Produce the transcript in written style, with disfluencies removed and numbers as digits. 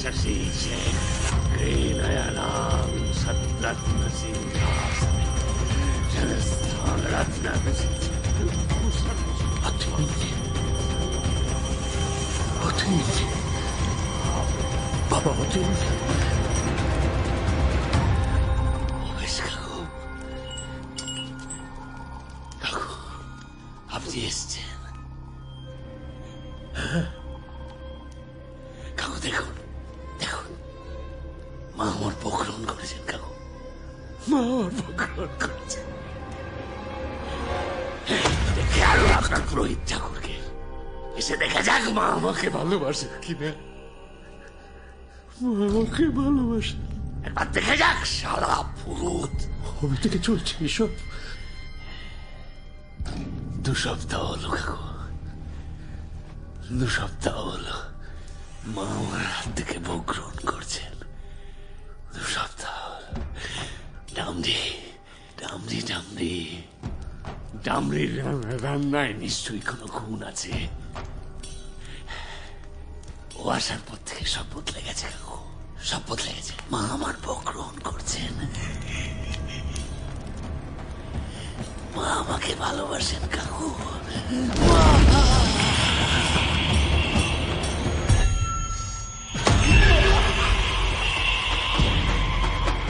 शशीशे क्रीडयनां सद्रत्नसिंहासने जनस्थानरत्नविचित्रे অতীত বাবা অতীত কাকু কাকু আপনি এসছেন কাকু দেখুন দেখুন মা আমার বুক গ্রহণ করেছেন কাকু মা আমার বুক গ্রহণ করেছেন দেখে আরো আপনার পুরোহিত ঠাকুরকে এসে দেখা যাক মা আমাকে ভালোবাসে কিনা মা আমাকে ভালোবাসে একবার দেখে যাক সারা পুরুত কবে থেকে চলছে এসব 2 সপ্তাহ হলো কাকু 2 সপ্তাহ হলো মা আমার হাত থেকে ভোগ গ্রহণ করছেন 2 সপ্তাহ হলো ডামরি ডামরি ডামরি ডামরির রান্নায় নিশ্চয়ই কোনো গুণ আছে ও আসার পর থেকে সব বদলে গেছে কাকু সব বদলে গেছে মা আমার ভোগ গ্রহণ করছেন মা আমাকে ভালোবাসেন কাকু মা